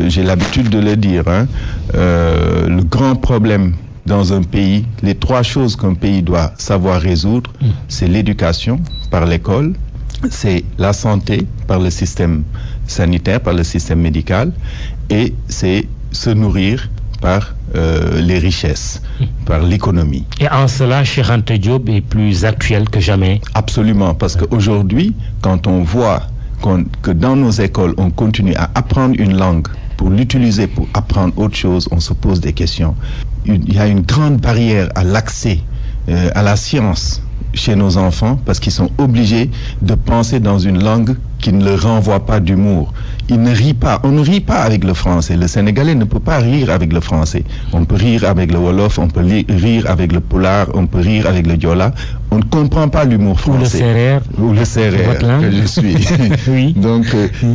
j'ai l'habitude de le dire, le grand problème dans un pays, les 3 choses qu'un pays doit savoir résoudre, c'est l'éducation par l'école, c'est la santé par le système sanitaire, par le système médical, et c'est se nourrir par les richesses, par l'économie. Et en cela, Cheikh Anta Diop est plus actuel que jamais. Absolument, parce qu'aujourd'hui, quand on voit que dans nos écoles, on continue à apprendre une langue pour l'utiliser pour apprendre autre chose, on se pose des questions. Il y a une grande barrière à l'accès à la science chez nos enfants parce qu'ils sont obligés de penser dans une langue qui ne leur renvoie pas d'humour. Ils ne rient pas. On ne rit pas avec le français. Le Sénégalais ne peut pas rire avec le français. On peut rire avec le Wolof, on peut rire avec le Polar, on peut rire avec le Diola. On ne comprend pas l'humour français. Ou le Sérère que je suis. Oui. Donc,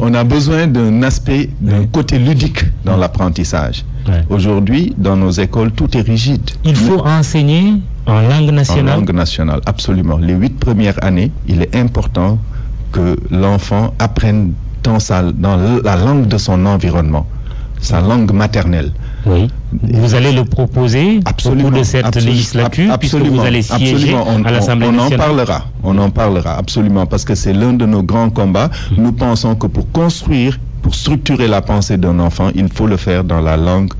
on a besoin d'un aspect, d'un côté ludique dans l'apprentissage. Ouais. Aujourd'hui, dans nos écoles, tout est rigide. Il faut enseigner en langue nationale. En langue nationale, absolument. Les 8 premières années, il est important que l'enfant apprenne dans la langue de son environnement, sa langue maternelle. Oui. Vous allez le proposer au cours de cette législature, puisque vous allez siéger à l'Assemblée nationale. On en parlera, absolument, parce que c'est l'un de nos grands combats. Nous pensons que pour structurer la pensée d'un enfant, il faut le faire dans la langue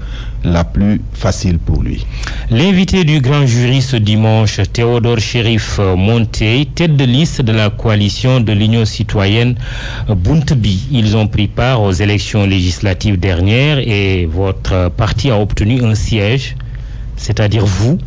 la plus facile pour lui. L'invité du grand jury ce dimanche, Théodore Chérif Monteil, tête de liste de la coalition de l'Union citoyenne Buntubi. Ils ont pris part aux élections législatives dernières et votre parti a obtenu un siège, c'est-à-dire vous.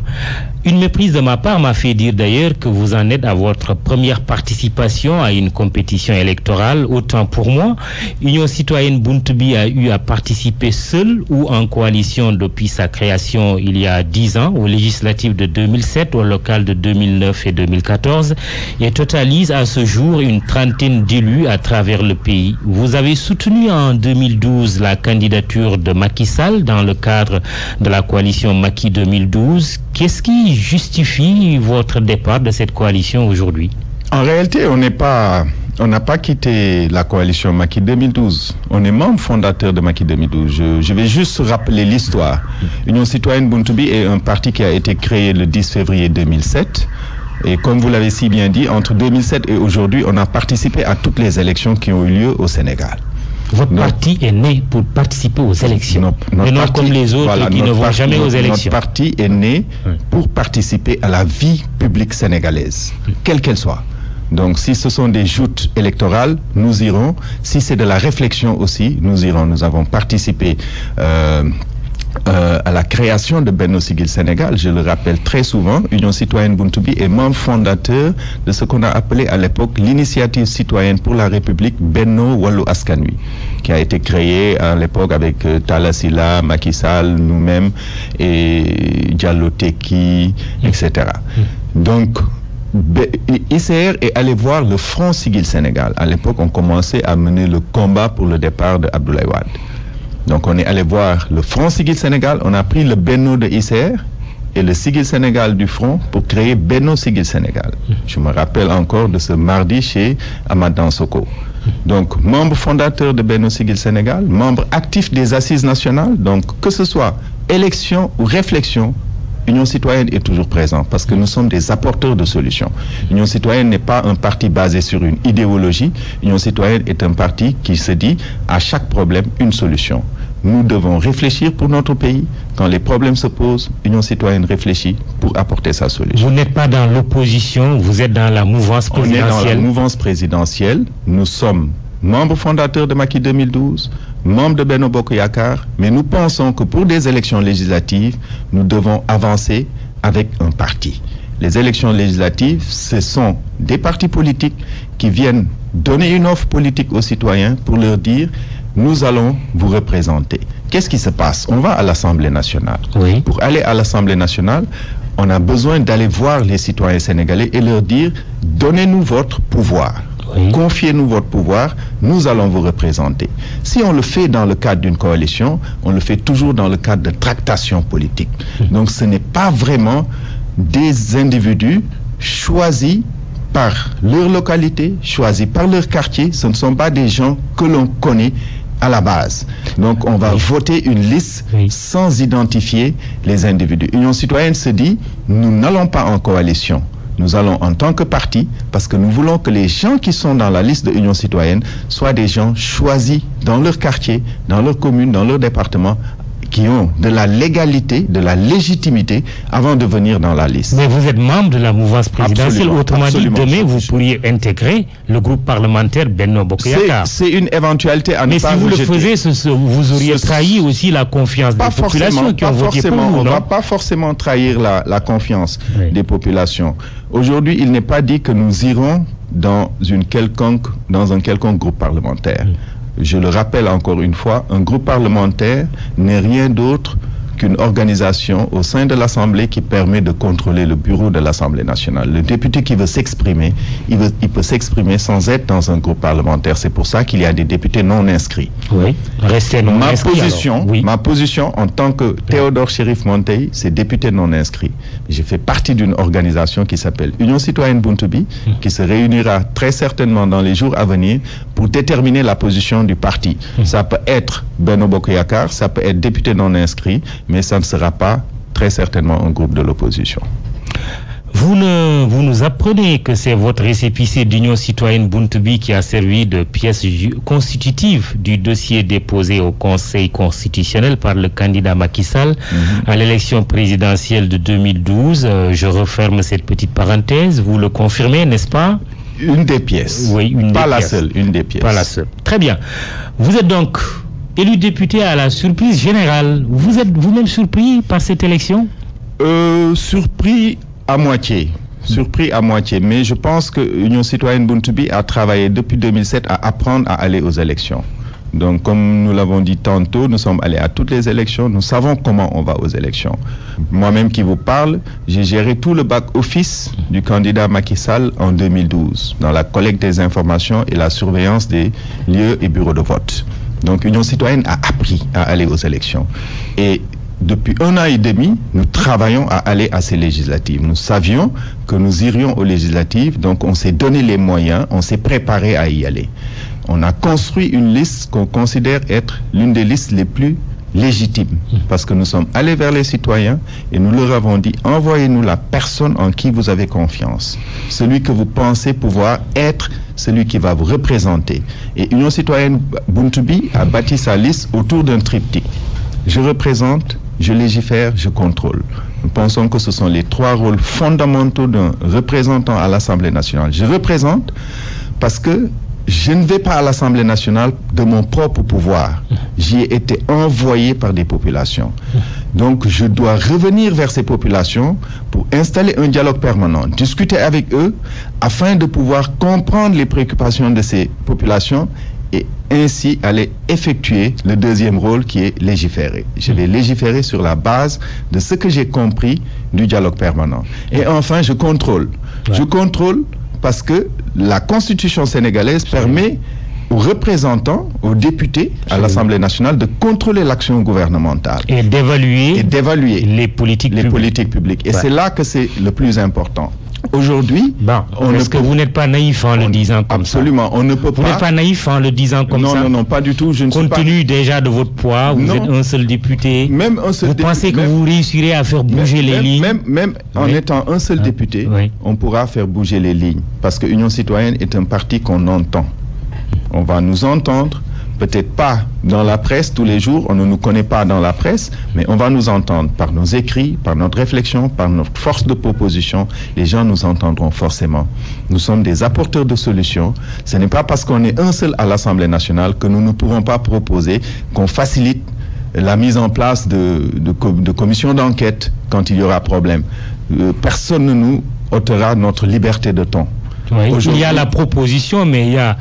Une méprise de ma part m'a fait dire d'ailleurs que vous en êtes à votre première participation à une compétition électorale. Autant pour moi, Union citoyenne Buntubi a eu à participer seule ou en coalition depuis sa création il y a 10 ans, aux législatives de 2007, aux locales de 2009 et 2014, et totalise à ce jour une trentaine d'élus à travers le pays. Vous avez soutenu en 2012 la candidature de Macky Sall dans le cadre de la coalition Macky 2012. Qu'est-ce qui justifie votre départ de cette coalition aujourd'hui? En réalité, on n'a pas quitté la coalition Macky 2012. On est membre fondateur de Macky 2012. Je vais juste rappeler l'histoire. Union citoyenne Buntubi est un parti qui a été créé le 10 février 2007. Et comme vous l'avez si bien dit, entre 2007 et aujourd'hui, on a participé à toutes les élections qui ont eu lieu au Sénégal. Votre parti est né pour participer aux élections, et non comme les autres qui ne vont jamais aux élections. Notre parti est né pour participer à la vie publique sénégalaise, quelle qu'elle soit. Donc si ce sont des joutes électorales, nous irons. Si c'est de la réflexion aussi, nous irons. Nous avons participé à la création de Benno Siggil Sénégal. Je le rappelle très souvent, Union citoyenne Buntubi est membre fondateur de ce qu'on a appelé à l'époque l'initiative citoyenne pour la République Benno Wallu Askan Wi, qui a été créée à l'époque avec Talla Sylla, Macky Sall, nous-mêmes et Diallo Tekki, etc. Donc ICR est allé voir le Front Siggil Sénégal. À l'époque, on commençait à mener le combat pour le départ de Abdoulaye Wade. Donc on est allé voir le Front Siggil Sénégal, on a pris le Benno de ICR et le Siggil Sénégal du Front pour créer Benno Siggil Sénégal. Je me rappelle encore de ce mardi chez Amadan Soko. Donc membre fondateur de Benno Siggil Sénégal, membre actif des assises nationales, donc que ce soit élection ou réflexion, Union citoyenne est toujours présente parce que nous sommes des apporteurs de solutions. Union citoyenne n'est pas un parti basé sur une idéologie. Union citoyenne est un parti qui se dit à chaque problème une solution. Nous devons réfléchir pour notre pays. Quand les problèmes se posent, Union citoyenne réfléchit pour apporter sa solution. Vous n'êtes pas dans l'opposition, vous êtes dans la mouvance présidentielle. On est dans la mouvance présidentielle. Nous sommes membres fondateurs de Macky 2012, membres de Benno Bokk Yakaar, mais nous pensons que pour des élections législatives, nous devons avancer avec un parti. Les élections législatives, ce sont des partis politiques qui viennent donner une offre politique aux citoyens pour leur dire « nous allons vous représenter ». Qu'est-ce qui se passe? On va à l'Assemblée nationale. Oui. Pour aller à l'Assemblée nationale, on a besoin d'aller voir les citoyens sénégalais et leur dire « donnez-nous votre pouvoir ». Oui. Confiez-nous votre pouvoir, nous allons vous représenter. Si on le fait dans le cadre d'une coalition, on le fait toujours dans le cadre de tractation politique. Donc ce n'est pas vraiment des individus choisis par leur localité, choisis par leur quartier. Ce ne sont pas des gens que l'on connaît à la base. Donc on va voter une liste sans identifier les individus. Union citoyenne se dit, nous n'allons pas en coalition. Nous allons en tant que parti, parce que nous voulons que les gens qui sont dans la liste de Union citoyenne soient des gens choisis dans leur quartier, dans leur commune, dans leur département, qui ont de la légalité, de la légitimité avant de venir dans la liste. Mais vous êtes membre de la mouvance présidentielle. Autrement dit, demain, vous pourriez intégrer le groupe parlementaire Benno Bokk Yakaar. C'est une éventualité à ne pas rejeter. Mais si vous le faisiez, vous auriez trahi aussi la confiance des populations qui ont voté pour vous, non? On ne va pas forcément trahir la confiance des populations. Aujourd'hui, il n'est pas dit que nous irons dans un quelconque groupe parlementaire. Je le rappelle encore une fois, un groupe parlementaire n'est rien d'autre qu'une organisation au sein de l'Assemblée qui permet de contrôler le bureau de l'Assemblée nationale. Le député qui veut s'exprimer, il peut s'exprimer sans être dans un groupe parlementaire. C'est pour ça qu'il y a des députés non inscrits. Oui, restez non inscrits. Ma position en tant que Théodore Chérif Monteil, c'est député non inscrit. J'ai fait partie d'une organisation qui s'appelle Union citoyenne Buntu Bi, qui se réunira très certainement dans les jours à venir pour déterminer la position du parti. Ça peut être Benno Bokk Yakaar, ça peut être député non inscrit, mais ça ne sera pas très certainement un groupe de l'opposition. Vous nous apprenez que c'est votre récépissé d'Union citoyenne Buntu Bi qui a servi de pièce constitutive du dossier déposé au Conseil constitutionnel par le candidat Macky Sall à l'élection présidentielle de 2012. Je referme cette petite parenthèse. Vous le confirmez, n'est-ce pas? Une des pièces. Oui, une pas des la pièces. Seule, une des pièces. Pas la seule. Très bien. Vous êtes donc élu député à la surprise générale. Vous êtes vous-même surpris par cette élection? Surpris à moitié. Surpris à moitié. Mais je pense que Union citoyenne Buntu Bi a travaillé depuis 2007 à apprendre à aller aux élections. Donc, comme nous l'avons dit tantôt, nous sommes allés à toutes les élections. Nous savons comment on va aux élections. Moi-même qui vous parle, j'ai géré tout le back-office du candidat Macky Sall en 2012, dans la collecte des informations et la surveillance des lieux et bureaux de vote. Donc, Union citoyenne a appris à aller aux élections. Et depuis 1 an et demi, nous travaillons à aller à ces législatives. Nous savions que nous irions aux législatives, donc on s'est donné les moyens, on s'est préparé à y aller. On a construit une liste qu'on considère être l'une des listes les plus légitimes, parce que nous sommes allés vers les citoyens et nous leur avons dit, envoyez-nous la personne en qui vous avez confiance, celui que vous pensez pouvoir être celui qui va vous représenter. Et Union citoyenne Buntu Bi a bâti sa liste autour d'un triptyque. Je représente, je légifère, je contrôle. Nous pensons que ce sont les 3 rôles fondamentaux d'un représentant à l'Assemblée nationale. Je représente parce que je ne vais pas à l'Assemblée nationale de mon propre pouvoir. J'y ai été envoyé par des populations. Donc je dois revenir vers ces populations pour installer un dialogue permanent, discuter avec eux afin de pouvoir comprendre les préoccupations de ces populations et ainsi aller effectuer le deuxième rôle qui est légiférer. Je vais légiférer sur la base de ce que j'ai compris du dialogue permanent. Et enfin, je contrôle. Je contrôle parce que la Constitution sénégalaise permet aux représentants, aux députés à l'Assemblée nationale de contrôler l'action gouvernementale. Et d'évaluer les politiques publiques. Et c'est là que c'est le plus important. Aujourd'hui, est-ce que vous n'êtes pas naïf en le disant comme ça? Absolument, on ne peut pas. Vous n'êtes pas naïf en le disant comme ça? Non, pas du tout. Compte tenu déjà de votre poids, vous êtes un seul député. Même un seul vous pensez que vous réussirez à faire bouger les lignes? Même en étant un seul député, on pourra faire bouger les lignes. Parce que Union citoyenne est un parti qu'on entend. On va nous entendre. Peut-être pas dans la presse tous les jours, on ne nous connaît pas dans la presse, mais on va nous entendre par nos écrits, par notre réflexion, par notre force de proposition. Les gens nous entendront forcément. Nous sommes des apporteurs de solutions. Ce n'est pas parce qu'on est un seul à l'Assemblée nationale que nous ne pourrons pas proposer qu'on facilite la mise en place de commissions d'enquête quand il y aura problème. Personne ne nous ôtera notre liberté de ton. Oui, il y a la proposition, mais il y a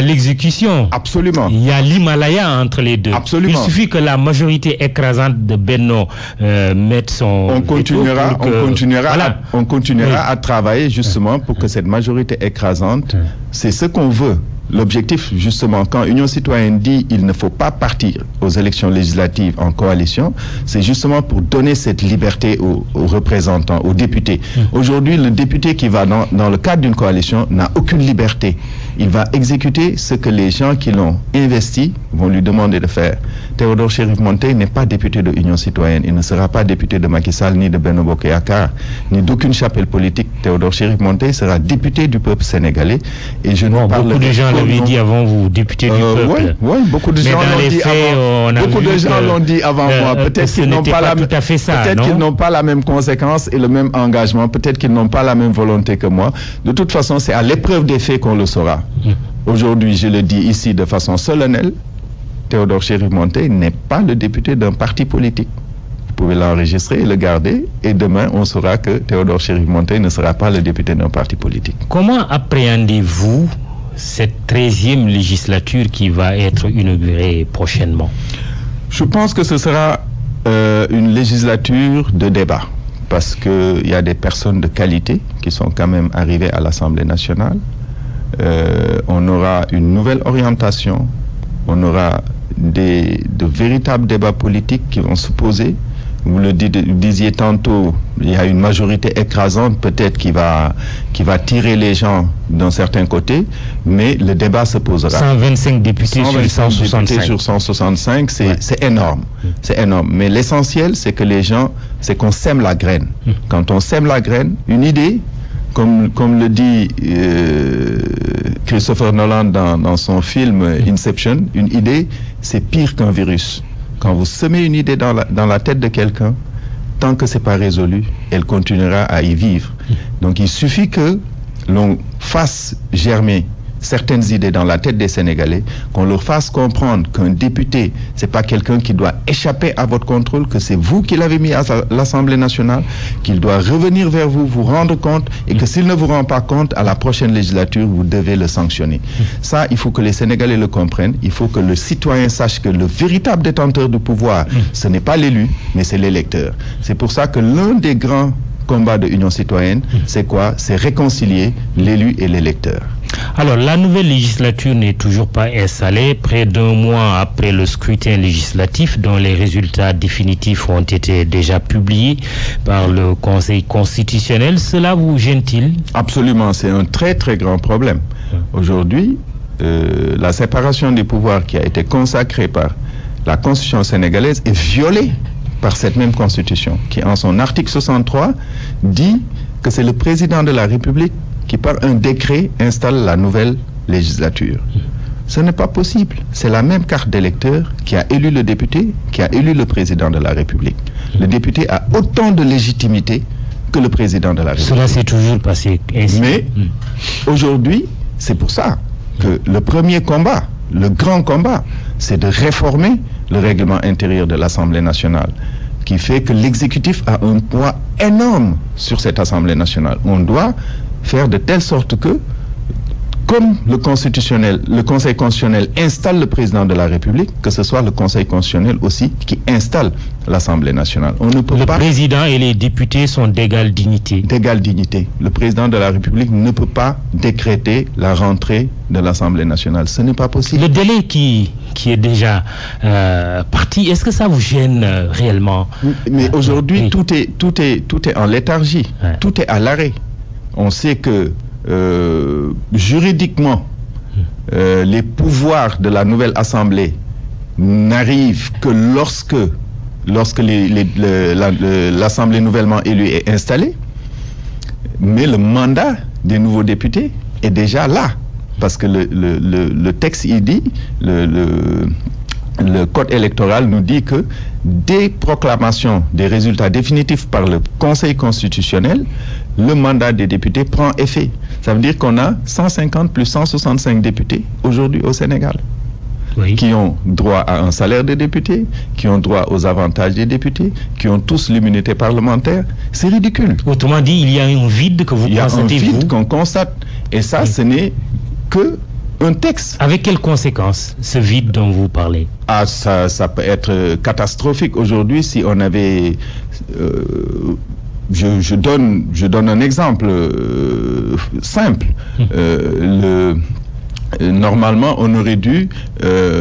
l'exécution. Absolument. Il y a l'Himalaya entre les deux. Absolument. Il suffit que la majorité écrasante de Benno mette son... On continuera à travailler justement pour que cette majorité écrasante, c'est ce qu'on veut. L'objectif, justement, quand Union citoyenne dit il ne faut pas partir aux élections législatives en coalition, c'est justement pour donner cette liberté aux représentants, aux députés. Aujourd'hui, le député qui va dans le cadre d'une coalition n'a aucune liberté. Il va exécuter ce que les gens qui l'ont investi vont lui demander de faire. Théodore Chérif Monteil n'est pas député de Union Citoyenne. Il ne sera pas député de Macky Sall, ni de Benno Bokk Yakaar, ni d'aucune chapelle politique. Théodore Chérif Monteil sera député du peuple sénégalais. Et je ne parle beaucoup de gens l'avaient dit avant vous, député du peuple. Oui, beaucoup de gens l'ont dit avant. Beaucoup de gens l'ont dit avant moi. Peut-être qu'ils n'ont pas peut-être qu'ils n'ont pas la même conséquence et le même engagement. Peut-être qu'ils n'ont pas la même volonté que moi. De toute façon, c'est à l'épreuve des faits qu'on le saura. Aujourd'hui, je le dis ici de façon solennelle, Théodore Chérif Monteil n'est pas le député d'un parti politique. Vous pouvez l'enregistrer et le garder, et demain, on saura que Théodore Chérif Monteil ne sera pas le député d'un parti politique. Comment appréhendez-vous cette 13e législature qui va être inaugurée prochainement? Je pense que ce sera une législature de débat, parce qu'il y a des personnes de qualité qui sont quand même arrivées à l'Assemblée nationale. On aura une nouvelle orientation, on aura de véritables débats politiques qui vont se poser. Vous le disiez tantôt, il y a une majorité écrasante peut-être qui va tirer les gens d'un certain côté, mais le débat se posera. 125 députés sur 165. Sur 165, c'est énorme. C'est énorme. Mais l'essentiel, c'est que les gens, c'est qu'on sème la graine. Quand on sème la graine, une idée, comme le dit Christopher Nolan dans son film Inception, une idée, c'est pire qu'un virus. Quand vous semez une idée dans la tête de quelqu'un, tant que ce n'est pas résolu, elle continuera à y vivre. Donc il suffit que l'on fasse germer certaines idées dans la tête des Sénégalais, qu'on leur fasse comprendre qu'un député, c'est pas quelqu'un qui doit échapper à votre contrôle, que c'est vous qui l'avez mis à l'Assemblée nationale, qu'il doit revenir vers vous, vous rendre compte, et que s'il ne vous rend pas compte, à la prochaine législature, vous devez le sanctionner. Ça, il faut que les Sénégalais le comprennent, il faut que le citoyen sache que le véritable détenteur du pouvoir, ce n'est pas l'élu, mais c'est l'électeur. C'est pour ça que l'un des grands combats de Union Citoyenne, c'est quoi? C'est réconcilier l'élu et l'électeur. Alors, la nouvelle législature n'est toujours pas installée, près d'un mois après le scrutin législatif dont les résultats définitifs ont été déjà publiés par le Conseil constitutionnel. Cela vous gêne-t-il? Absolument, c'est un très très grand problème. Aujourd'hui, la séparation des pouvoirs qui a été consacrée par la Constitution sénégalaise est violée par cette même Constitution, qui en son article 63 dit que c'est le président de la République qui par un décret installe la nouvelle législature. Ce n'est pas possible. C'est la même carte d'électeur qui a élu le député, qui a élu le président de la République. Le député a autant de légitimité que le président de la République. Cela s'est toujours passé ainsi. Mais aujourd'hui, c'est pour ça que le premier combat, le grand combat, c'est de réformer le règlement intérieur de l'Assemblée nationale, qui fait que l'exécutif a un poids énorme sur cette Assemblée nationale. On doit faire de telle sorte que, comme le Conseil constitutionnel installe le président de la République, que ce soit le Conseil constitutionnel aussi qui installe l'Assemblée nationale. On ne peut pas... Le président et les députés sont d'égale dignité. D'égale dignité. Le président de la République ne peut pas décréter la rentrée de l'Assemblée nationale. Ce n'est pas possible. Le délai qui est déjà parti, est-ce que ça vous gêne réellement? Mais aujourd'hui, tout est en léthargie. Tout est à l'arrêt. On sait que juridiquement, les pouvoirs de la nouvelle Assemblée n'arrivent que lorsque l'Assemblée nouvellement élue est installée, mais le mandat des nouveaux députés est déjà là, parce que le texte il dit, le code électoral nous dit que dès proclamation des résultats définitifs par le Conseil constitutionnel, le mandat des députés prend effet. Ça veut dire qu'on a 150 plus 165 députés aujourd'hui au Sénégal, qui ont droit à un salaire de député, qui ont droit aux avantages des députés, qui ont tous l'immunité parlementaire. C'est ridicule. Autrement dit, il y a un vide que vous constatez. Il y a un vide qu'on constate. Et ça, ce n'est que un texte. Avec quelles conséquences, ce vide dont vous parlez? Ah, ça peut être catastrophique. Aujourd'hui, si on avait... Je donne un exemple simple. Normalement, on aurait dû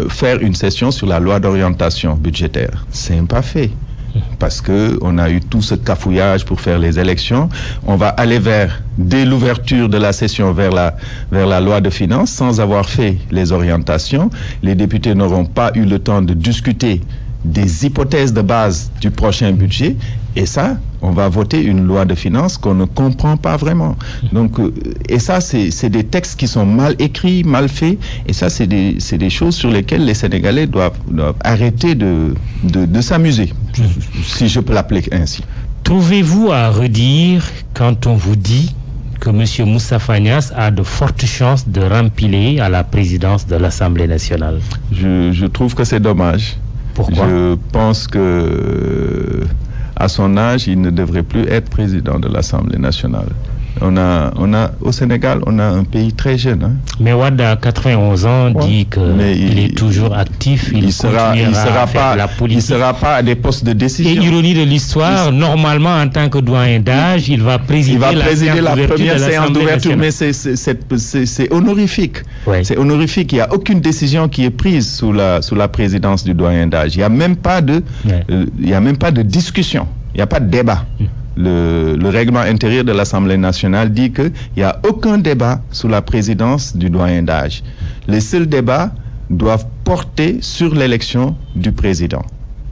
faire une session sur la loi d'orientation budgétaire. C'est pas fait. parce que on a eu tout ce cafouillage pour faire les élections. On va aller dès l'ouverture de la session, vers la loi de finances, sans avoir fait les orientations. Les députés n'auront pas eu le temps de discuter des hypothèses de base du prochain budget, et ça, on va voter une loi de finances qu'on ne comprend pas vraiment. Donc, et ça, c'est des textes qui sont mal écrits, mal faits, et ça, c'est des choses sur lesquelles les Sénégalais doivent arrêter de s'amuser, si je peux l'appeler ainsi. Trouvez-vous à redire quand on vous dit que M. Moustapha Niasse a de fortes chances de rempiler à la présidence de l'Assemblée nationale? Je trouve que c'est dommage. Pourquoi? Je pense que à son âge, il ne devrait plus être président de l'Assemblée nationale. Au Sénégal, on a un pays très jeune. Hein. Mais Wade, à 91 ans, dit qu'il est toujours actif. Il sera pas à des postes de décision. Et ironie de l'histoire, normalement, en tant que doyen d'âge, il va présider la première séance d'ouverture. Mais c'est honorifique. Ouais. C'est honorifique. Il n'y a aucune décision qui est prise sous la présidence du doyen d'âge. Il n'y a même pas de discussion. Il n'y a pas de débat. Le règlement intérieur de l'Assemblée nationale dit qu'il n'y a aucun débat sous la présidence du doyen d'âge. Les seuls débats doivent porter sur l'élection du président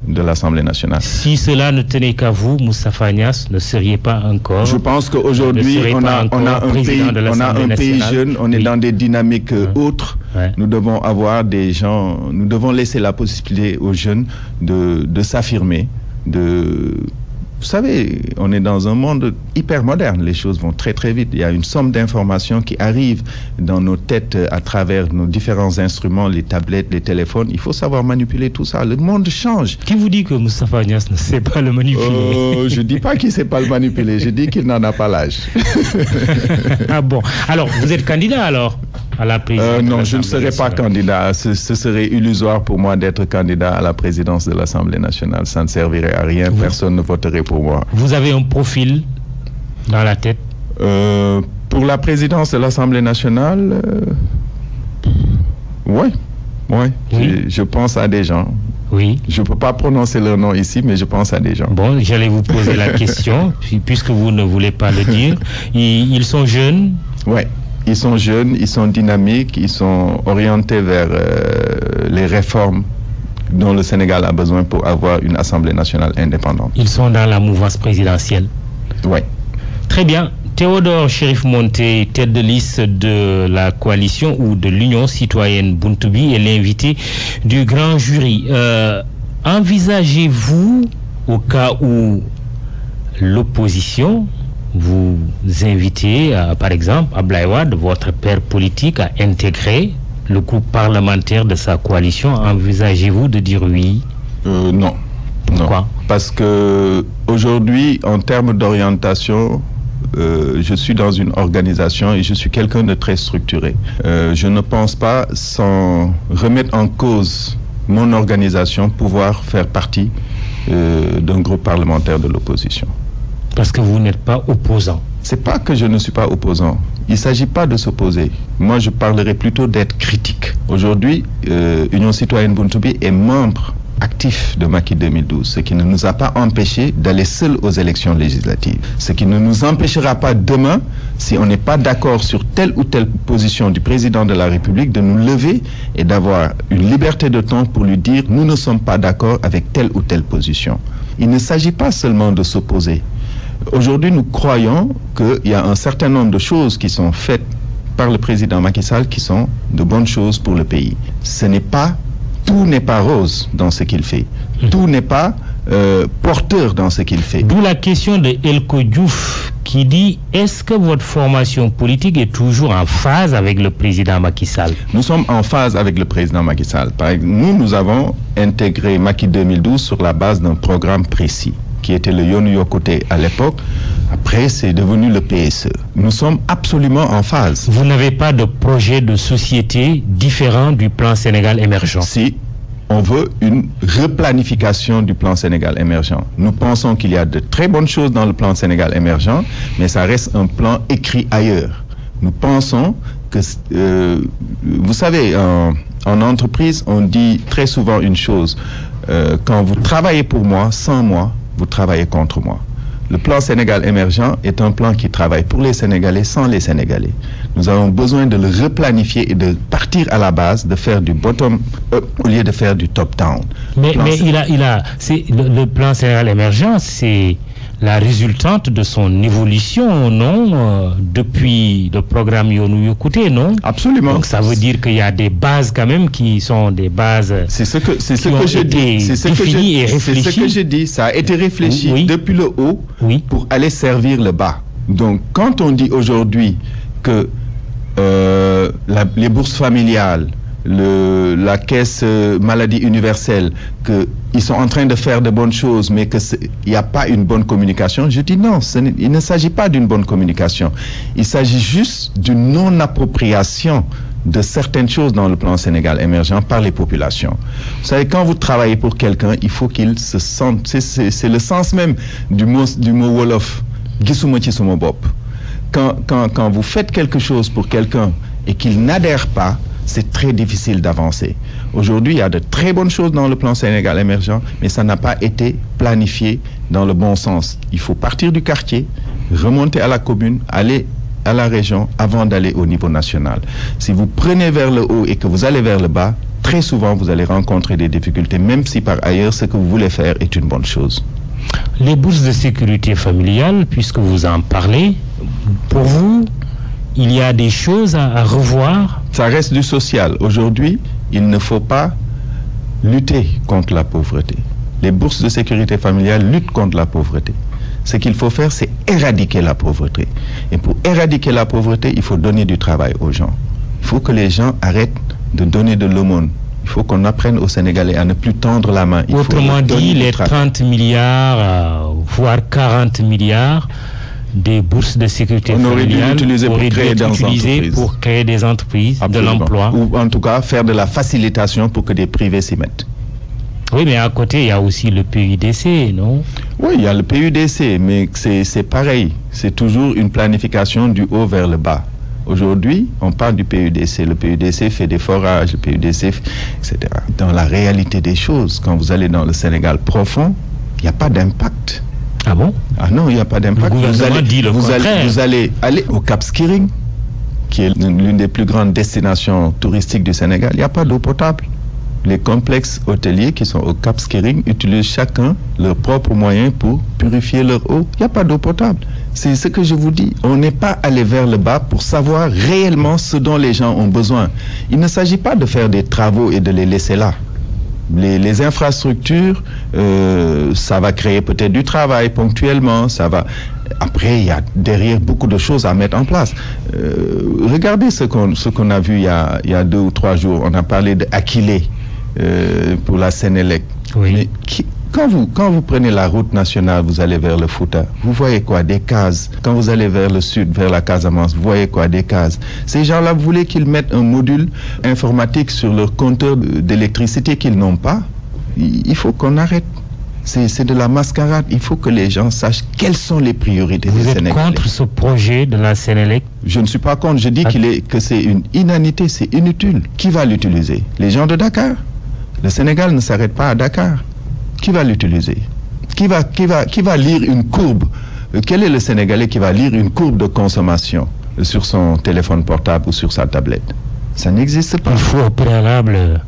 de l'Assemblée nationale. Si cela ne tenait qu'à vous, Moustapha Niasse, ne seriez pas encore... Je pense qu'aujourd'hui, on a un pays jeune, on est dans des dynamiques autres. Ouais. Nous devons avoir des gens, nous devons laisser la possibilité aux jeunes de s'affirmer, Vous savez, on est dans un monde hyper moderne. Les choses vont très très vite. Il y a une somme d'informations qui arrivent dans nos têtes à travers nos différents instruments, les tablettes, les téléphones. Il faut savoir manipuler tout ça. Le monde change. Qui vous dit que Moustapha Niasse ne sait pas le manipuler? Je ne dis pas qu'il ne sait pas le manipuler. Je dis qu'il n'en a pas l'âge. Ah bon. Alors, vous êtes candidat alors à la présidence? Non, je ne serai pas candidat. Ce serait illusoire pour moi d'être candidat à la présidence de l'Assemblée nationale. Ça ne servirait à rien. Personne ne voterait pour moi. Vous avez un profil dans la tête? Pour la présidence de l'Assemblée nationale, oui. Je pense à des gens. Oui. Je ne peux pas prononcer leur nom ici, mais je pense à des gens. Bon, j'allais vous poser la question, puisque vous ne voulez pas le dire. Ils sont jeunes? Oui. Ils sont jeunes, ils sont dynamiques, ils sont orientés vers les réformes dont le Sénégal a besoin pour avoir une Assemblée nationale indépendante. Ils sont dans la mouvance présidentielle? Oui. Très bien. Théodore Chérif Monteil, tête de liste de la coalition ou de l'Union citoyenne Buntubi, est l'invité du grand jury. Envisagez-vous, au cas où l'opposition vous invitez, par exemple, Abdoulaye Wade, votre père politique, à intégrer le groupe parlementaire de sa coalition, envisagez-vous de dire oui? Non. Pourquoi? Non. Parce que aujourd'hui, en termes d'orientation, je suis dans une organisation et je suis quelqu'un de très structuré. Je ne pense pas, sans remettre en cause mon organisation, pouvoir faire partie d'un groupe parlementaire de l'opposition. Parce que vous n'êtes pas opposant. C'est pas que je ne suis pas opposant. Il ne s'agit pas de s'opposer. Moi, je parlerai plutôt d'être critique. Aujourd'hui, Union citoyenne Buntubi est membre actif de Macky 2012, ce qui ne nous a pas empêché d'aller seul aux élections législatives. Ce qui ne nous empêchera pas demain, si on n'est pas d'accord sur telle ou telle position du président de la République, de nous lever et d'avoir une liberté de ton pour lui dire nous ne sommes pas d'accord avec telle ou telle position. Il ne s'agit pas seulement de s'opposer. Aujourd'hui, nous croyons qu'il y a un certain nombre de choses qui sont faites par le président Macky Sall qui sont de bonnes choses pour le pays. Tout n'est pas rose dans ce qu'il fait. Tout n'est pas porteur dans ce qu'il fait. D'où la question de Elko Diouf qui dit, est-ce que votre formation politique est toujours en phase avec le président Macky Sall? Nous sommes en phase avec le président Macky Sall. Nous avons intégré Macky 2012 sur la base d'un programme précis, qui était le Yonu Yokote à l'époque. Après, c'est devenu le PSE. Nous sommes absolument en phase. Vous n'avez pas de projet de société différent du plan Sénégal émergent? Si, on veut une replanification du plan Sénégal émergent. Nous pensons qu'il y a de très bonnes choses dans le plan Sénégal émergent, mais ça reste un plan écrit ailleurs. Nous pensons que, vous savez, en entreprise, on dit très souvent une chose. Quand vous travaillez pour moi, sans moi, vous travaillez contre moi. Le plan Sénégal émergent est un plan qui travaille pour les Sénégalais sans les Sénégalais. Nous avons besoin de le replanifier et de partir à la base, de faire du bottom-up au lieu de faire du top-down. Mais le plan Sénégal émergent, c'est la résultante de son évolution, non, depuis le programme Yonou Yokouté, non? Absolument. Donc ça veut dire qu'il y a des bases quand même qui sont des bases. C'est ce que je dis. C'est ce que je dis. Ça a été réfléchi depuis le haut pour aller servir le bas. Donc quand on dit aujourd'hui que les bourses familiales, la caisse maladie universelle, qu'ils sont en train de faire de bonnes choses, mais qu'il n'y a pas une bonne communication, je dis non, il ne s'agit pas d'une bonne communication. Il s'agit juste d'une non-appropriation de certaines choses dans le plan Sénégal émergent par les populations. Vous savez, quand vous travaillez pour quelqu'un, il faut qu'il se sente, c'est le sens même du mot Wolof, Gisuma ci suma bop. Quand vous faites quelque chose pour quelqu'un et qu'il n'adhère pas, c'est très difficile d'avancer. Aujourd'hui, il y a de très bonnes choses dans le plan Sénégal émergent, mais ça n'a pas été planifié dans le bon sens. Il faut partir du quartier, remonter à la commune, aller à la région avant d'aller au niveau national. Si vous prenez vers le haut et que vous allez vers le bas, très souvent vous allez rencontrer des difficultés, même si par ailleurs ce que vous voulez faire est une bonne chose. Les bourses de sécurité familiale, puisque vous en parlez, pour vous, il y a des choses à revoir? Ça reste du social. Aujourd'hui, il ne faut pas lutter contre la pauvreté. Les bourses de sécurité familiale luttent contre la pauvreté. Ce qu'il faut faire, c'est éradiquer la pauvreté. Et pour éradiquer la pauvreté, il faut donner du travail aux gens. Il faut que les gens arrêtent de donner de l'aumône. Il faut qu'on apprenne aux Sénégalais à ne plus tendre la main. Autrement dit, les 30 milliards, voire 40 milliards des bourses de sécurité familiale auraient dû être utilisées pour créer des entreprises, absolument, de l'emploi. Ou en tout cas faire de la facilitation pour que des privés s'y mettent. Oui, mais à côté, il y a aussi le PUDC, non? Oui, il y a le PUDC, mais c'est pareil. C'est toujours une planification du haut vers le bas. Aujourd'hui, on parle du PUDC. Le PUDC fait des forages, le PUDC, etc. Dans la réalité des choses, quand vous allez dans le Sénégal profond, il n'y a pas d'impact. Ah bon? Ah non, il n'y a pas d'impact. Vous allez aller au Cap Skirring, qui est l'une des plus grandes destinations touristiques du Sénégal. Il n'y a pas d'eau potable. Les complexes hôteliers qui sont au Cap Skirring utilisent chacun leurs propres moyens pour purifier leur eau. Il n'y a pas d'eau potable. C'est ce que je vous dis. On n'est pas allé vers le bas pour savoir réellement ce dont les gens ont besoin. Il ne s'agit pas de faire des travaux et de les laisser là. Les infrastructures, ça va créer peut-être du travail ponctuellement, ça va. Après, il y a derrière beaucoup de choses à mettre en place. Regardez ce qu'on a vu il y a 2 ou 3 jours. On a parlé d'Akilé pour la Sénélec. Oui. Mais quand vous prenez la route nationale, vous allez vers le Fouta, vous voyez quoi? Des cases. Quand vous allez vers le sud, vers la Casamance, vous voyez quoi? Des cases. Ces gens-là, vous voulez qu'ils mettent un module informatique sur leur compteur d'électricité qu'ils n'ont pas? Il faut qu'on arrête. C'est de la mascarade. Il faut que les gens sachent quelles sont les priorités des Sénégalais. Vous êtes contre ce projet de la Sénélec? Je ne suis pas contre. Je dis que c'est une inanité, c'est inutile. Qui va l'utiliser? Les gens de Dakar? Le Sénégal ne s'arrête pas à Dakar. Qui va l'utiliser? Qui va lire une courbe? Quel est le Sénégalais qui va lire une courbe de consommation sur son téléphone portable ou sur sa tablette? Ça n'existe pas. Il faut au préalable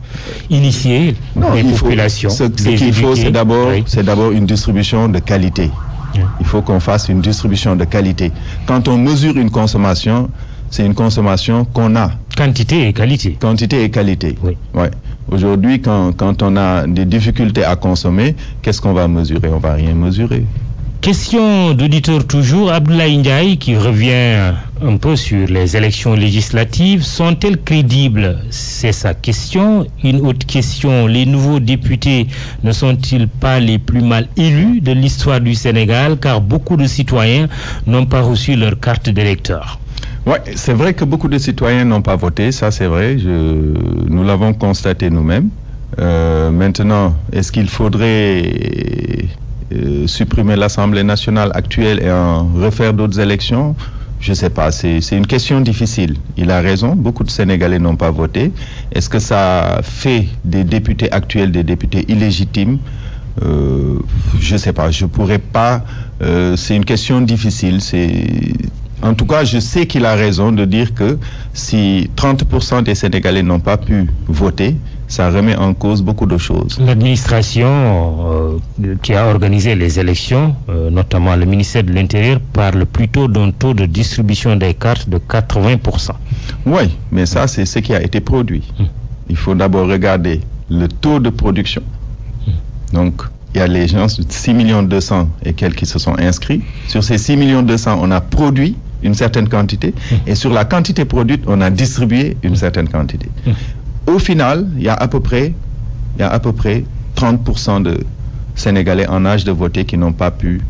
initier les populations. Ce qu'il faut, c'est d'abord une distribution de qualité. Oui. Il faut qu'on fasse une distribution de qualité. Quand on mesure une consommation, c'est une consommation qu'on a. Quantité et qualité. Quantité et qualité. Oui. Ouais. Aujourd'hui, quand on a des difficultés à consommer, qu'est-ce qu'on va mesurer? On va rien mesurer. Question d'auditeur toujours, Abdoulaye Ndiaye, qui revient un peu sur les élections législatives. Sont-elles crédibles? C'est sa question. Une autre question, les nouveaux députés ne sont-ils pas les plus mal élus de l'histoire du Sénégal, car beaucoup de citoyens n'ont pas reçu leur carte d'électeur? Oui, c'est vrai que beaucoup de citoyens n'ont pas voté, ça c'est vrai, nous l'avons constaté nous-mêmes. Maintenant, est-ce qu'il faudrait supprimer l'Assemblée nationale actuelle et en refaire d'autres élections? Je ne sais pas, c'est une question difficile. Il a raison, beaucoup de Sénégalais n'ont pas voté. Est-ce que ça fait des députés actuels des députés illégitimes? je ne sais pas, je ne pourrais pas... c'est une question difficile. En tout cas, je sais qu'il a raison de dire que si 30% des Sénégalais n'ont pas pu voter, ça remet en cause beaucoup de choses. L'administration qui a organisé les élections, notamment le ministère de l'Intérieur, parle plutôt d'un taux de distribution des cartes de 80%. Oui, mais ça, c'est ce qui a été produit. Il faut d'abord regarder le taux de production. Donc, il y a les gens, 6 200 000 et quelques qui se sont inscrits. Sur ces 6 200 000, on a produit une certaine quantité. Et sur la quantité produite, on a distribué une certaine quantité. Au final, il y a à peu près 30% de Sénégalais en âge de voter qui n'ont pas pu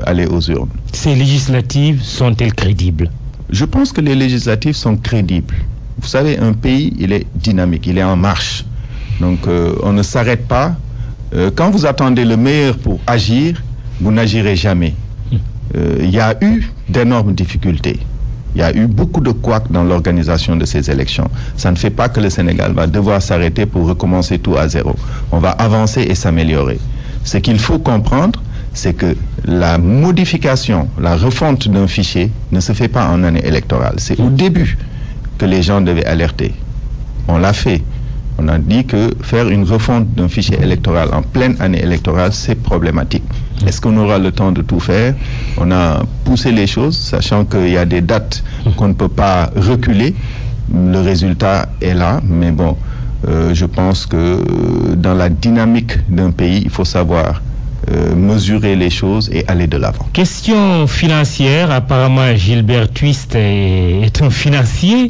aller aux urnes. Ces législatives sont-elles crédibles? Je pense que les législatives sont crédibles. Vous savez, un pays, il est dynamique, il est en marche. Donc, on ne s'arrête pas. Quand vous attendez le meilleur pour agir, vous n'agirez jamais. Il y a eu d'énormes difficultés. Il y a eu beaucoup de couacs dans l'organisation de ces élections. Ça ne fait pas que le Sénégal va devoir s'arrêter pour recommencer tout à zéro. On va avancer et s'améliorer. Ce qu'il faut comprendre, c'est que la modification, la refonte d'un fichier ne se fait pas en année électorale. C'est au début que les gens devaient alerter. On l'a fait. On a dit que faire une refonte d'un fichier électoral en pleine année électorale, c'est problématique. Est-ce qu'on aura le temps de tout faire? On a poussé les choses, sachant qu'il y a des dates qu'on ne peut pas reculer. Le résultat est là, mais bon, je pense que dans la dynamique d'un pays, il faut savoir mesurer les choses et aller de l'avant. Question financière, apparemment Gilbert Twist est un financier.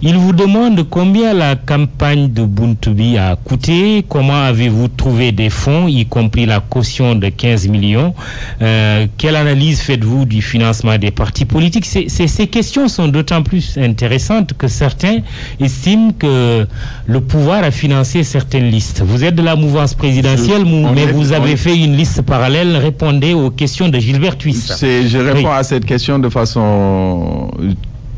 Il vous demande combien la campagne de Buntubi a coûté, comment avez-vous trouvé des fonds, y compris la caution de 15 millions. Quelle analyse faites-vous du financement des partis politiques? Ces questions sont d'autant plus intéressantes que certains estiment que le pouvoir a financé certaines listes. Vous êtes de la mouvance présidentielle, mais vous avez fait une liste parallèle. Répondez aux questions de Gilbert Twist. Je réponds à cette question de façon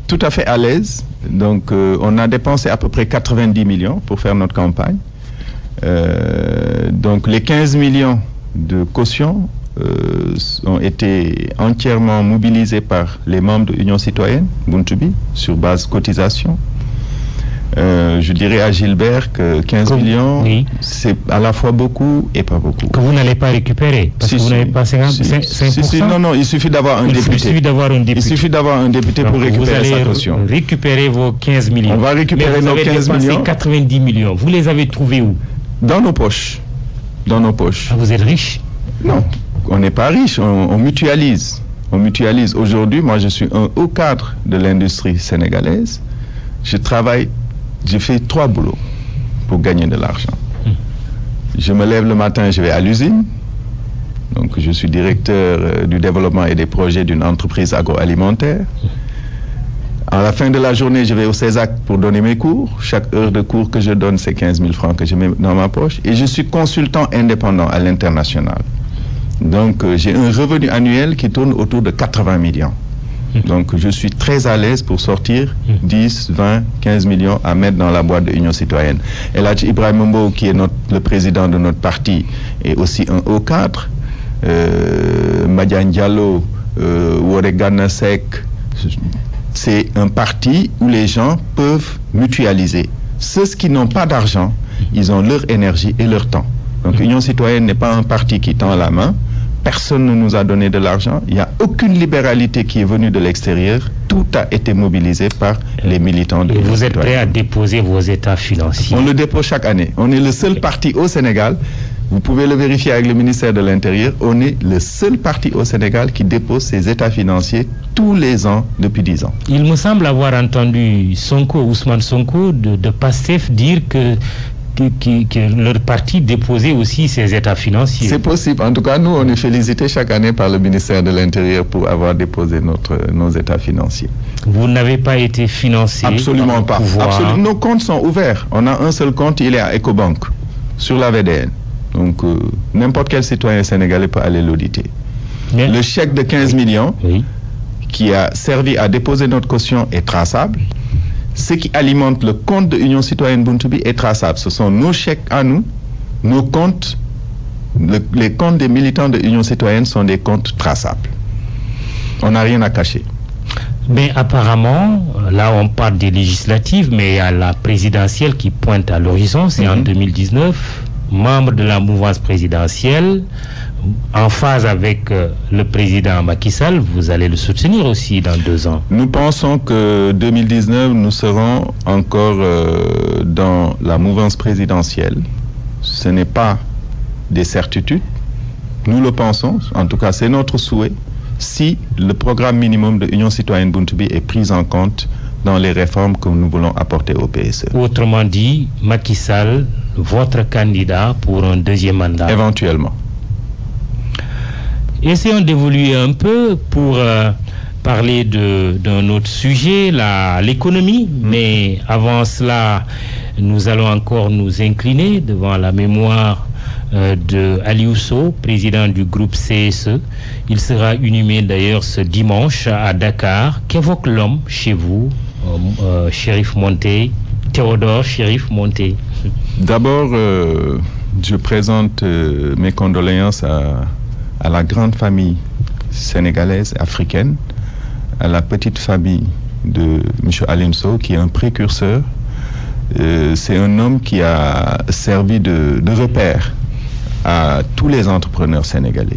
tout à fait à l'aise. Donc, on a dépensé à peu près 90 millions pour faire notre campagne. Donc, les 15 millions de caution ont été entièrement mobilisés par les membres de l'Union citoyenne, Buntubi, sur base cotisation. Je dirais à Gilbert que 15 millions, oui, c'est à la fois beaucoup et pas beaucoup. Que vous n'allez pas récupérer, parce que vous n'avez pas 5%. Non, il suffit d'avoir un député. Il suffit d'avoir un député. Donc, pour récupérer sa caution. Vous allez récupérer vos 15 millions. On va récupérer nos 15 millions. 90 millions. Vous les avez trouvés où? Dans nos poches. Dans nos poches. Ah, vous êtes riche? Non, on n'est pas riche, on mutualise. On mutualise. Aujourd'hui, moi je suis un haut cadre de l'industrie sénégalaise. Je fais 3 boulots pour gagner de l'argent. Je me lève le matin, je vais à l'usine. Donc, je suis directeur du développement et des projets d'une entreprise agroalimentaire. À la fin de la journée, je vais au CESAC pour donner mes cours. Chaque heure de cours que je donne, c'est 15 000 francs que je mets dans ma poche. Et je suis consultant indépendant à l'international. Donc, j'ai un revenu annuel qui tourne autour de 80 millions. Donc, je suis très à l'aise pour sortir 10, 20, 15 millions à mettre dans la boîte de l'Union citoyenne. Elhadji Ibrahima Mbow, qui est le président de notre parti, est aussi un haut cadre. Madiane Diallo, Wore Gana Seck, c'est un parti où les gens peuvent mutualiser. Ceux qui n'ont pas d'argent, ils ont leur énergie et leur temps. Donc, l'Union citoyenne n'est pas un parti qui tend la main. Personne ne nous a donné de l'argent. Il n'y a aucune libéralité qui est venue de l'extérieur. Tout a été mobilisé par les militants de l'Union citoyenne. Vous êtes prêt à déposer vos états financiers? On le dépose chaque année. On est le seul parti au Sénégal. Vous pouvez le vérifier avec le ministère de l'Intérieur. On est le seul parti au Sénégal qui dépose ses états financiers tous les ans depuis 10 ans. Il me semble avoir entendu Ousmane Sonko de PASTEF dire que leur parti déposait aussi ses états financiers. C'est possible. En tout cas, nous, on est félicités chaque année par le ministère de l'Intérieur pour avoir déposé nos états financiers. Vous n'avez pas été financé? Absolument pas. Absolument. Nos comptes sont ouverts. On a un seul compte, il est à Ecobank, sur la VDN. Donc, n'importe quel citoyen sénégalais peut aller l'auditer. Le chèque de 15 millions qui a servi à déposer notre caution est traçable. Ce qui alimente le compte de l'Union citoyenne Buntubi est traçable. Ce sont nos chèques à nous, nos comptes Les comptes des militants de l'Union citoyenne sont des comptes traçables. On n'a rien à cacher. Mais apparemment, là on parle des législatives, mais il y a la présidentielle qui pointe à l'horizon, c'est en 2019. Membre de la mouvance présidentielle, en phase avec le président Macky Sall, vous allez le soutenir aussi dans 2 ans. Nous pensons que 2019, nous serons encore dans la mouvance présidentielle. Ce n'est pas des certitudes. Nous le pensons, en tout cas c'est notre souhait, si le programme minimum de l'Union citoyenne Buntubi est pris en compte dans les réformes que nous voulons apporter au PSE. Autrement dit, Macky Sall, votre candidat pour un 2e mandat. Éventuellement. Essayons d'évoluer un peu pour parler d'un autre sujet, l'économie. Mais avant cela, nous allons encore nous incliner devant la mémoire de Aliou Sow, président du groupe CSE. Il sera inhumé d'ailleurs ce dimanche à Dakar. Qu'évoque l'homme chez vous, Chérif Montey, Théodore Chérif Montey? D'abord, je présente mes condoléances à la grande famille sénégalaise, africaine, à la petite famille de M. Aliou Sow, qui est un précurseur. C'est un homme qui a servi de repère à tous les entrepreneurs sénégalais.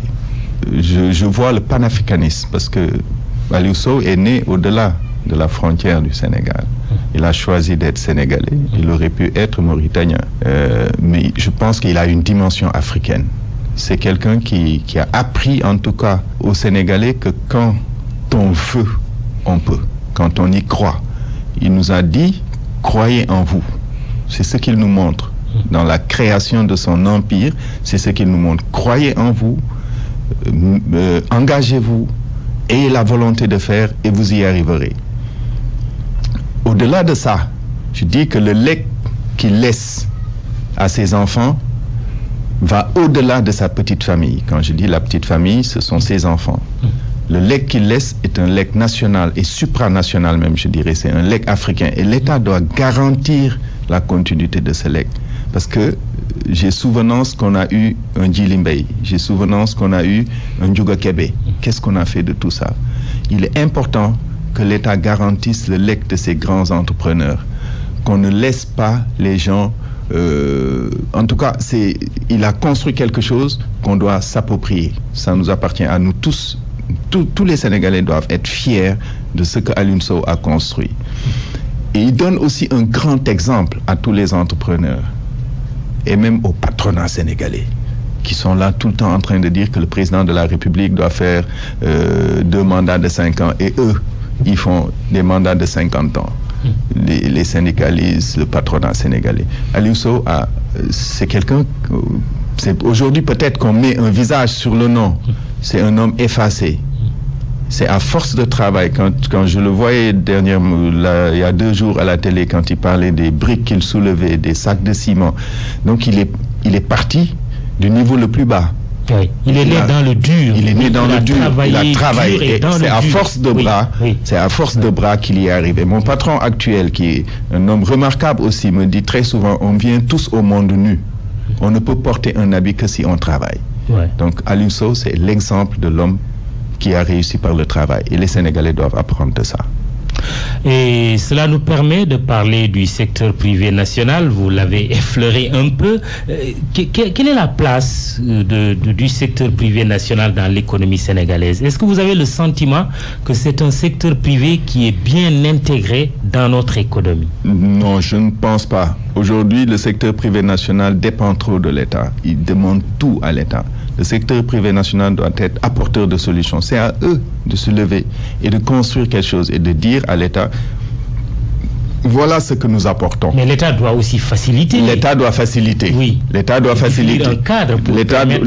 Je vois le panafricanisme parce que Aliou Sow est né au-delà de la frontière du Sénégal. Il a choisi d'être sénégalais. Il aurait pu être mauritanien. Mais je pense qu'il a une dimension africaine. C'est quelqu'un qui a appris, en tout cas, aux Sénégalais que quand on veut, on peut. Quand on y croit. Il nous a dit, croyez en vous. C'est ce qu'il nous montre. Dans la création de son empire, c'est ce qu'il nous montre. Croyez en vous, engagez-vous, ayez la volonté de faire et vous y arriverez. Au-delà de ça, je dis que le legs qu'il laisse à ses enfants va au-delà de sa petite famille. Quand je dis la petite famille, ce sont ses enfants. Le legs qu'il laisse est un legs national et supranational même, je dirais. C'est un legs africain. Et l'État doit garantir la continuité de ce legs. Parce que j'ai souvenance qu'on a eu un Djilimbey, j'ai souvenance qu'on a eu un Djouga Kébé. Qu'est-ce qu'on a fait de tout ça? Il est important que l'État garantisse le legs de ces grands entrepreneurs, qu'on ne laisse pas les gens... en tout cas, il a construit quelque chose qu'on doit s'approprier. Ça nous appartient à nous tous. Tous les Sénégalais doivent être fiers de ce que Aliou Sow a construit. Et il donne aussi un grand exemple à tous les entrepreneurs et même au patronat sénégalais qui sont là tout le temps en train de dire que le président de la République doit faire 2 mandats de 5 ans et eux, ils font des mandats de 50 ans. Les syndicalistes, le patronat sénégalais. Aliou Sow, c'est quelqu'un... Aujourd'hui, peut-être qu'on met un visage sur le nom. C'est un homme effacé. C'est à force de travail. Quand je le voyais il y a 2 jours à la télé, quand il parlait des briques qu'il soulevait, des sacs de ciment. Donc, il est parti du niveau le plus bas. Oui. Il est né dans le dur. Il est né dans le dur. Il a travaillé. C'est à force de bras. C'est à force de bras qu'il y est arrivé. Mon patron actuel, qui est un homme remarquable aussi, me dit très souvent, on vient tous au monde nu. On ne peut porter un habit que si on travaille. Ouais. Donc Aliou Sow, c'est l'exemple de l'homme qui a réussi par le travail. Et les Sénégalais doivent apprendre de ça. Et cela nous permet de parler du secteur privé national. Vous l'avez effleuré un peu. Quelle est la place du secteur privé national dans l'économie sénégalaise? Est-ce que vous avez le sentiment que c'est un secteur privé qui est bien intégré dans notre économie? Non, je ne pense pas. Aujourd'hui, le secteur privé national dépend trop de l'État. Il demande tout à l'État. Le secteur privé national doit être apporteur de solutions. C'est à eux de se lever et de construire quelque chose et de dire à l'État, voilà ce que nous apportons. Mais l'État doit aussi faciliter. L'État doit faciliter. Oui. L'État doit faciliter. Un cadre pour permettre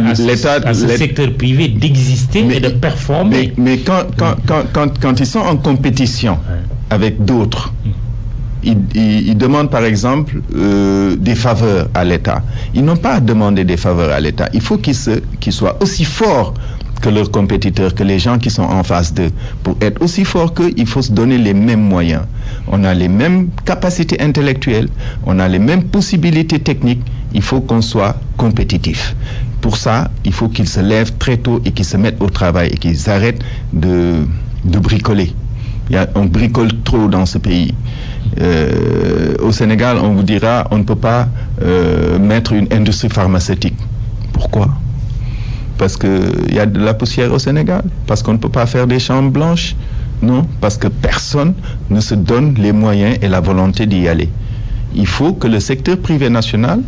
à ce secteur privé d'exister et de performer. Mais quand ils sont en compétition avec d'autres, ils demandent par exemple des faveurs à l'État. Ils n'ont pas à demander des faveurs à l'État. Il faut qu'ils soient aussi forts que leurs compétiteurs, que les gens qui sont en face d'eux. Pour être aussi forts qu'eux, il faut se donner les mêmes moyens. On a les mêmes capacités intellectuelles, on a les mêmes possibilités techniques. Il faut qu'on soit compétitif. Pour ça, il faut qu'ils se lèvent très tôt et qu'ils se mettent au travail et qu'ils arrêtent de bricoler. On bricole trop dans ce pays. Au Sénégal, on vous dira, on ne peut pas mettre une industrie pharmaceutique. Pourquoi? Parce qu'il y a de la poussière au Sénégal? Parce qu'on ne peut pas faire des chambres blanches? Non, parce que personne ne se donne les moyens et la volonté d'y aller. Il faut que le secteur privé national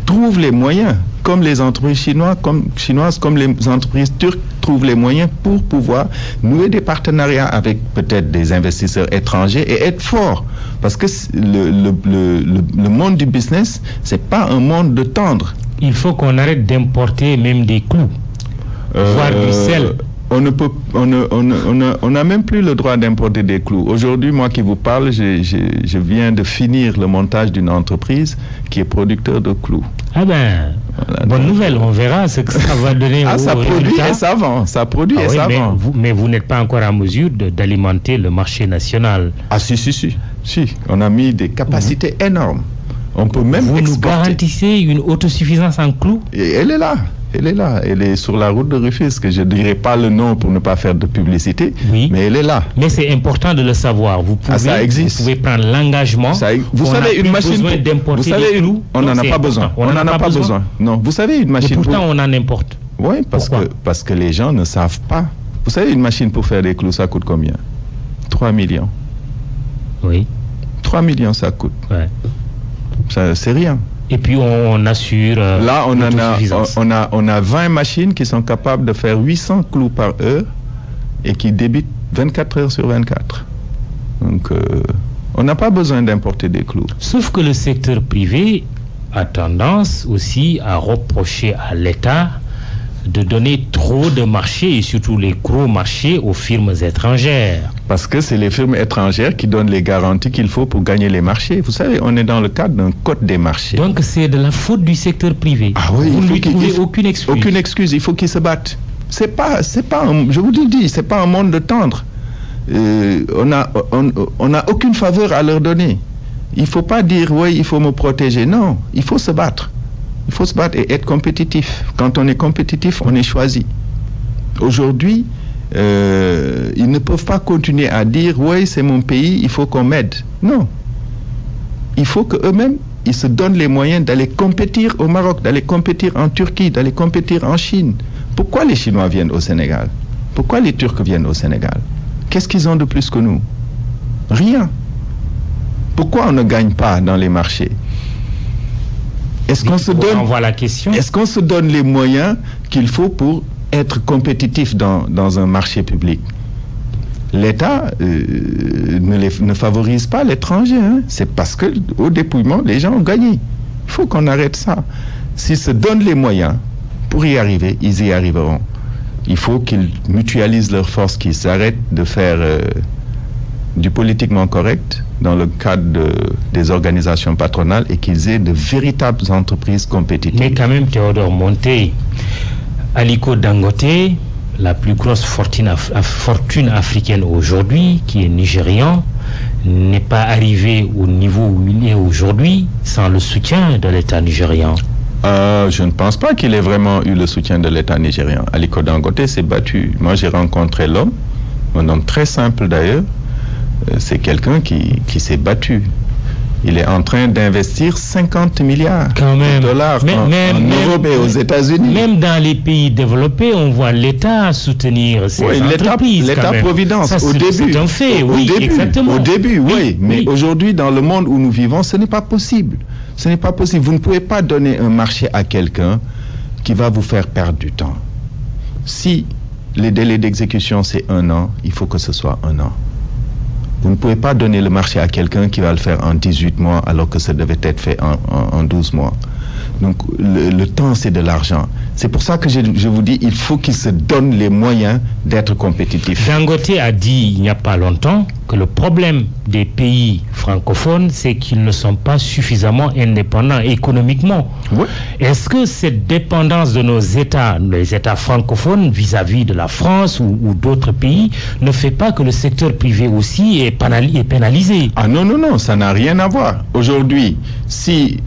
trouve les moyens, comme les entreprises chinoises, comme les entreprises turques trouvent les moyens pour pouvoir nouer des partenariats avec peut-être des investisseurs étrangers et être forts. Parce que le monde du business, c'est pas un monde de tendre. Il faut qu'on arrête d'importer même des clous, voire du sel. On n'a même plus le droit d'importer des clous. Aujourd'hui, moi qui vous parle, je viens de finir le montage d'une entreprise qui est producteur de clous. Ah ben, voilà, bonne nouvelle, on verra ce que ça va donner ça produit et ça vend, ça produit et ça vend. Mais vous n'êtes pas encore en mesure d'alimenter le marché national. Ah si, on a mis des capacités énormes. On peut même exporter. Vous nous garantissez une autosuffisance en clous? Et elle est là. Elle est sur la route de Rufisque. Je ne dirai pas le nom pour ne pas faire de publicité, oui, mais elle est là. Mais c'est important de le savoir. Vous pouvez prendre l'engagement. Vous savez, une machine, on n'en a pas besoin. On n'en a pas besoin. Non, vous savez, une machine. Et pourtant, on en importe. Oui, parce que les gens ne savent pas. Vous savez, une machine pour faire des clous, ça coûte combien? 3 millions. Oui. 3 millions, ça coûte. Ouais. Ça, c'est rien. Et puis on assure. Là, on a 20 machines qui sont capables de faire 800 clous par heure et qui débitent 24 heures sur 24. Donc, on n'a pas besoin d'importer des clous. Sauf que le secteur privé a tendance aussi à reprocher à l'État de donner trop de marchés et surtout les gros marchés aux firmes étrangères. Parce que c'est les firmes étrangères qui donnent les garanties qu'il faut pour gagner les marchés. Vous savez, on est dans le cadre d'un code des marchés. Donc c'est de la faute du secteur privé. Ah oui, vous ne lui trouvez aucune excuse. Aucune excuse, il faut qu'ils se battent. Je vous le dis, c'est pas un monde de tendre. On a aucune faveur à leur donner. Il ne faut pas dire, oui, il faut me protéger. Non, il faut se battre. Il faut se battre et être compétitif. Quand on est compétitif, on est choisi. Aujourd'hui, ils ne peuvent pas continuer à dire « Oui, c'est mon pays, il faut qu'on m'aide ». Non. Il faut qu'eux-mêmes, ils se donnent les moyens d'aller compétir au Maroc, d'aller compétir en Turquie, d'aller compétir en Chine. Pourquoi les Chinois viennent au Sénégal? Pourquoi les Turcs viennent au Sénégal? Qu'est-ce qu'ils ont de plus que nous? Rien. Pourquoi on ne gagne pas dans les marchés? Est-ce qu'on se donne les moyens qu'il faut pour être compétitif dans un marché public? L'État ne favorise pas l'étranger. Hein. C'est parce qu'au dépouillement, les gens ont gagné. Il faut qu'on arrête ça. S'ils se donnent les moyens pour y arriver, ils y arriveront. Il faut qu'ils mutualisent leurs forces, qu'ils arrêtent de faire du politiquement correct dans le cadre des organisations patronales et qu'ils aient de véritables entreprises compétitives. Mais quand même, Théodore Montey, Aliko Dangote, la plus grosse fortune africaine aujourd'hui, qui est nigérian, n'est pas arrivé au niveau où il est aujourd'hui sans le soutien de l'État nigérian. Je ne pense pas qu'il ait vraiment eu le soutien de l'État nigérian. Aliko Dangote s'est battu. Moi, j'ai rencontré l'homme, un homme très simple d'ailleurs. C'est quelqu'un qui s'est battu. Il est en train d'investir 50 milliards de dollars en Europe et aux États-Unis. Même dans les pays développés, on voit l'État soutenir ces entreprises. L'État-providence, au début. C'est un fait, oui, exactement. Au début, oui. Mais aujourd'hui, dans le monde où nous vivons, ce n'est pas possible. Ce n'est pas possible. Vous ne pouvez pas donner un marché à quelqu'un qui va vous faire perdre du temps. Si les délais d'exécution, c'est 1 an, il faut que ce soit 1 an. Vous ne pouvez pas donner le marché à quelqu'un qui va le faire en 18 mois alors que ça devait être fait en 12 mois. Donc le temps, c'est de l'argent. C'est pour ça que je vous dis, il faut qu'ils se donnent les moyens d'être compétitifs. Dangote a dit il n'y a pas longtemps que le problème des pays francophones, c'est qu'ils ne sont pas suffisamment indépendants économiquement. Oui. Est-ce que cette dépendance de nos États, les États francophones vis-à-vis de la France ou d'autres pays, ne fait pas que le secteur privé aussi est pénalisé? Ah non, ça n'a rien à voir. Aujourd'hui, si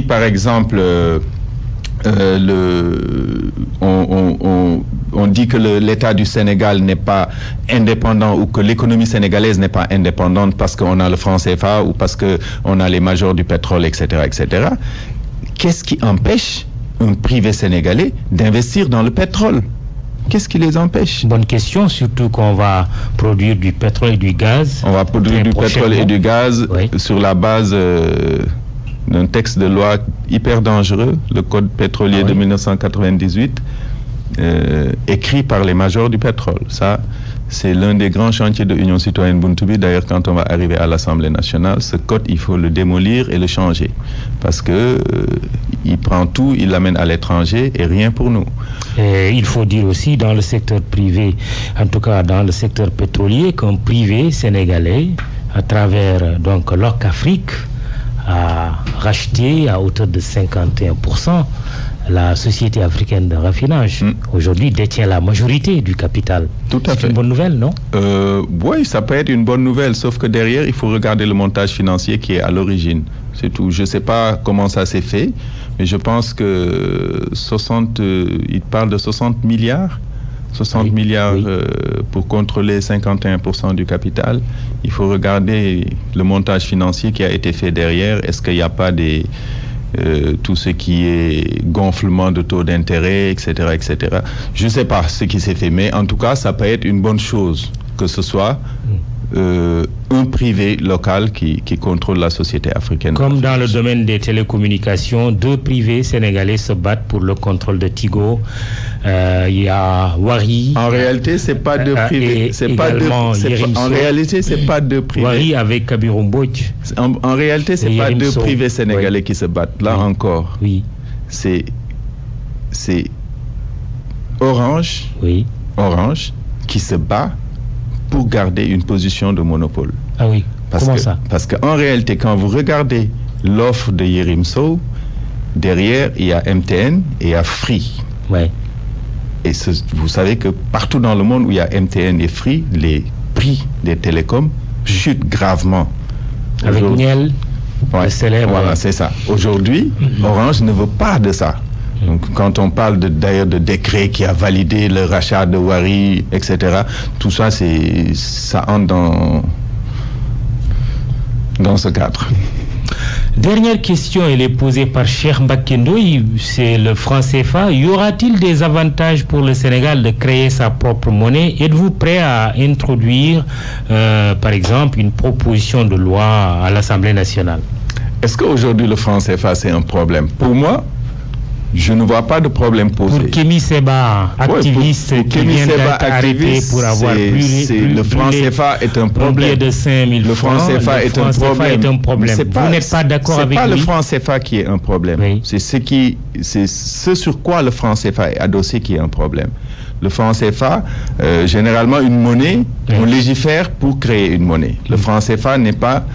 par exemple on dit que l'État du Sénégal n'est pas indépendant ou que l'économie sénégalaise n'est pas indépendante parce qu'on a le franc CFA ou parce qu'on a les majors du pétrole, etc., etc. Qu'est-ce qui empêche un privé sénégalais d'investir dans le pétrole? Qu'est-ce qui les empêche? Bonne question, surtout qu'on va produire du pétrole et du gaz. On va produire du pétrole et du gaz sur la base d'un texte de loi hyper dangereux, le Code pétrolier de 1998, écrit par les majors du pétrole. Ça, c'est l'un des grands chantiers de Union citoyenne Buntubi. D'ailleurs, quand on va arriver à l'Assemblée nationale, ce code, il faut le démolir et le changer. Parce que il prend tout, il l'amène à l'étranger et rien pour nous. Et il faut dire aussi dans le secteur privé, en tout cas dans le secteur pétrolier, qu'un privé sénégalais, à travers donc Loc Afrique, a racheté à hauteur de 51% la société africaine de raffinage. Aujourd'hui détient la majorité du capital. Tout à fait. C'est une bonne nouvelle, non? Oui, ça peut être une bonne nouvelle, sauf que derrière, il faut regarder le montage financier qui est à l'origine. C'est tout. Je ne sais pas comment ça s'est fait, mais je pense que il parle de 60 milliards. 60 milliards pour contrôler 51% du capital. Il faut regarder le montage financier qui a été fait derrière. Est-ce qu'il n'y a pas tout ce qui est gonflement de taux d'intérêt, etc., etc. Je ne sais pas ce qui s'est fait, mais en tout cas, ça peut être une bonne chose que ce soit un privé local qui contrôle la société africaine. Comme dans le domaine des télécommunications, deux privés sénégalais se battent pour le contrôle de Tigo. Il y a Wari. En réalité, c'est pas deux privés. En réalité, c'est pas deux privés. Wari avec Kabirou Mbodj. En réalité, c'est pas deux privés sénégalais qui se battent. Là encore, c'est Orange. Orange qui se bat pour garder une position de monopole. Ah oui, comment ça? Parce qu'en réalité, quand vous regardez l'offre de Yerim Sow, derrière, il y a MTN et il y a Free. Ouais. Et vous savez que partout dans le monde où il y a MTN et Free, les prix des télécoms chutent gravement. Avec Niel, le célèbre. Voilà, c'est ça. Aujourd'hui, Orange ne veut pas de ça. Donc, quand on parle d'ailleurs de décret qui a validé le rachat de Wari, etc., tout ça, ça entre dans ce cadre. Dernière question, elle est posée par Cheikh Mbakendo, c'est le franc CFA. Y aura-t-il des avantages pour le Sénégal de créer sa propre monnaie? Êtes-vous prêt à introduire, par exemple, une proposition de loi à l'Assemblée nationale? Est-ce qu'aujourd'hui le franc CFA, c'est un problème? Pour moi, je ne vois pas de problème posé. Pour Kémi Seba, activiste qui vient d'être arrêté pour avoir brûlé le franc CFA est un problème. De 5 000 le franc CFA est un problème. Vous n'êtes pas d'accord avec lui? C'est pas le franc CFA qui est un problème. Oui. C'est ce sur quoi le franc CFA est adossé qui est un problème. Le franc CFA, généralement une monnaie, on légifère pour créer une monnaie. Le franc CFA n'est pas...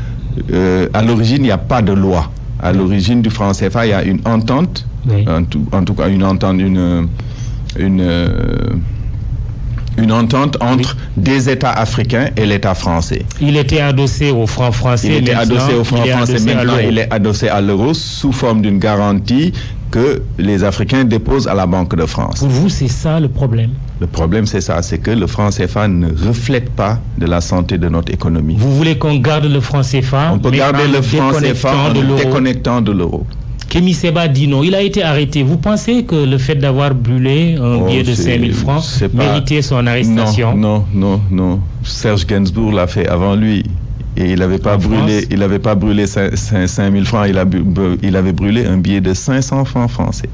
à l'origine, il n'y a pas de loi. À l'origine du franc CFA, il y a une entente. En tout cas, une entente entre des États africains et l'État français. Il était adossé au franc français. Il était adossé au franc français. Maintenant, il est adossé à l'euro sous forme d'une garantie que les Africains déposent à la Banque de France. Pour vous, c'est ça le problème? Le problème, c'est ça. C'est que le franc CFA ne reflète pas de la santé de notre économie. Vous voulez qu'on garde le franc CFA? On peut garder le franc CFA en déconnectant de l'euro. Kémi Seba dit non, il a été arrêté. Vous pensez que le fait d'avoir brûlé un billet de 5 000 francs méritait son arrestation? Non. Serge Gainsbourg l'a fait avant lui. Et il n'avait pas brûlé 5 000 francs, il avait brûlé un billet de 500 francs français.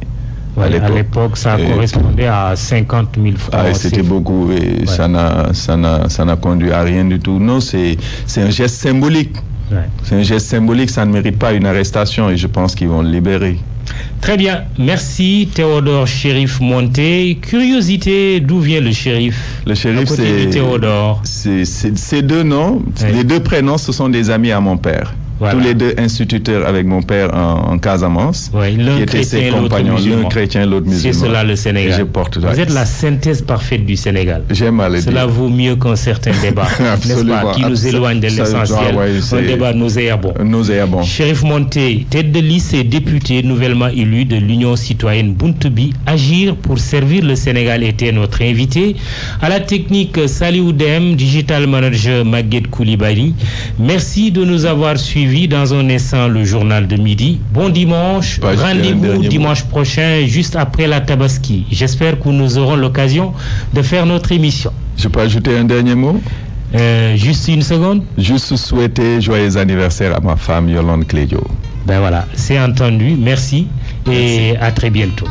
Ouais, à l'époque, ça correspondait à 50 000 francs. Ah, c'était beaucoup et ça n'a conduit à rien du tout. Non, c'est un geste symbolique. Ouais. C'est un geste symbolique, ça ne mérite pas une arrestation et je pense qu'ils vont le libérer. Très bien, merci Théodore Chérif Monté. Curiosité, d'où vient le Chérif? Le Chérif, c'est Théodore. Ces deux noms, les deux prénoms, ce sont des amis à mon père. Voilà. Tous les deux instituteurs avec mon père en Casamance. Oui, l'un chrétien, l'un chrétien, l'autre musulman. C'est cela le Sénégal. Et je porte Vous êtes la synthèse parfaite du Sénégal. J'aime à le dire. Cela vaut mieux qu'un certain débat, n'est-ce pas, qui nous éloigne de l'essentiel. Un débat nauséabond. Nauséabond. Chérif Monté, tête de liste et député nouvellement élu de l'Union citoyenne Buntubi, agir pour servir le Sénégal était notre invité. À la technique, Saliou Dem, digital manager Maguette Koulibaly. Merci de nous avoir suivis dans un instant le journal de midi. Bon dimanche. Rendez-vous dimanche prochain, juste après la Tabaski. J'espère que nous aurons l'occasion de faire notre émission. Je peux ajouter un dernier mot? Juste une seconde. Juste souhaiter joyeux anniversaire à ma femme Yolande Clédio. Ben voilà, c'est entendu. Merci et à très bientôt.